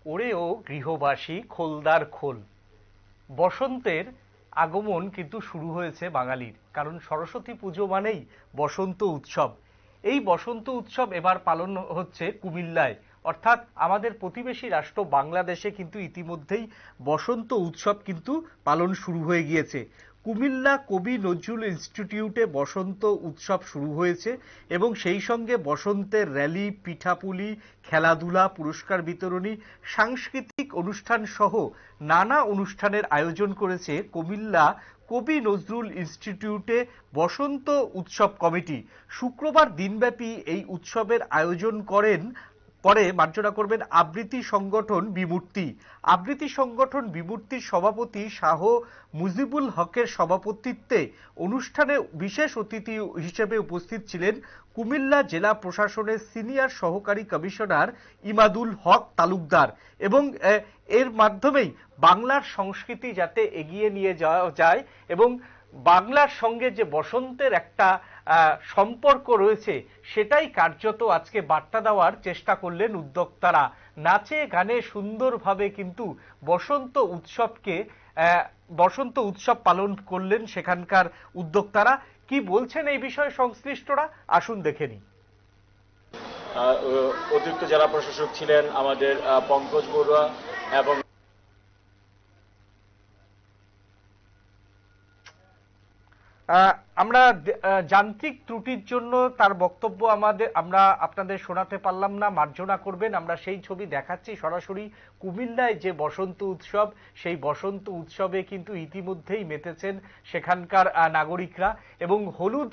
ওরেও গৃহবাসী খোলদার খোল। বসন্তের আগমন কিন্তু শুরু হয়েছে বাঙালির, কারণ সরস্বতী পুজো মানেই বসন্ত উৎসব। এই বসন্ত উৎসব এবার পালন হচ্ছে কুমিল্লায়, অর্থাৎ আমাদের প্রতিবেশী রাষ্ট্র বাংলাদেশে কিন্তু ইতিমধ্যেই বসন্ত উৎসব কিন্তু পালন শুরু হয়ে গিয়েছে। কুমিল্লা কবি নজরুল ইনস্টিটিউটে বসন্ত উৎসব শুরু হয়েছে এবং সেই সঙ্গে বসন্তের র্যালি, পিঠাপুলি, খেলাধুলা, পুরস্কার বিতরণী, সাংস্কৃতিক অনুষ্ঠান সহ নানা অনুষ্ঠানের আয়োজন করেছে কুমিল্লা কবি নজরুল ইনস্টিটিউটে বসন্ত উৎসব কমিটি। শুক্রবার দিনব্যাপী এই উৎসবের আয়োজন মার্জনা করবেন আবৃত্তি সংগঠন বিমূর্তি। আবৃত্তি সংগঠন বিমূর্তির সভাপতি শাহ মুজিবুল হকের সভাপতিত্বে অনুষ্ঠানে বিশেষ অতিথি হিসেবে উপস্থিত ছিলেন কুমিল্লা জেলা প্রশাসনের সিনিয়র সহকারী কমিশনার ইমাদুল হক তালুকদার। এবং এর মাধ্যমেই বাংলার সংস্কৃতি যাতে এগিয়ে নিয়ে যাওয়া যায় এবং বাংলার সঙ্গে যে বসন্তের একটা সম্পর্ক রয়েছে সেটাই কার্যত আজকে বার্তা দেওয়ার চেষ্টা করলেন উদ্যোক্তারা। নাচে গানে সুন্দরভাবে কিন্তু বসন্ত উৎসব পালন করলেন সেখানকার উদ্যোক্তারা। কি বলছেন এই বিষয়ে সংশ্লিষ্টরা, আসুন দেখে নিই। অতিরিক্ত জেলা প্রশাসক ছিলেন আমাদের পঙ্কজ বড়ুয়া এবং আমরা যান্ত্রিক ত্রুটির জন্য তার বক্তব্য আমরা আপনাদের শোনাতে পারলাম না, মার্জনা করবেন। আমরা সেই ছবি দেখাচ্ছি সরাসরি। কুমিল্লায় যে বসন্ত উৎসব, সেই বসন্ত উৎসবে কিন্তু ইতিমধ্যেই মেতেছেন সেখানকার নাগরিকরা এবং হলুদ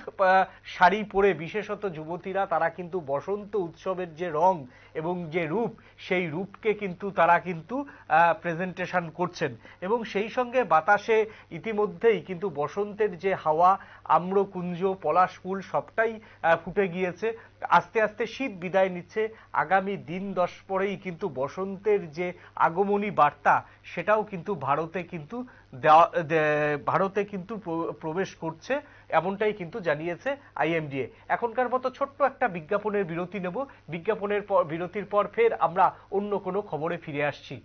শাড়ি পরে বিশেষত যুবতীরা তারা কিন্তু বসন্ত উৎসবের যে রং এবং যে রূপ, সেই রূপকে কিন্তু তারা কিন্তু প্রেজেন্টেশন করছেন এবং সেই সঙ্গে বাতাসে ইতিমধ্যেই কিন্তু বসন্তের যে হাওয়া, আম্রকুঞ্জ, পলাশ ফুল সবটাই ফুটে গিয়েছে। আস্তে আস্তে শীত বিদায় নিচ্ছে। আগামী দিন 10 পরেই কিন্তু বসন্তের যে আগমনী বার্তা সেটাও কিন্তু ভারতে কিন্তু প্রবেশ করছে, এমনটাই কিন্তু জানিয়েছে আইএমডিএ। এখনকার মতো ছোট্ট একটা বিজ্ঞাপনের বিরতি নেব। বিরতির পর ফের আমরা অন্য কোনো খবরে ফিরে আসছি।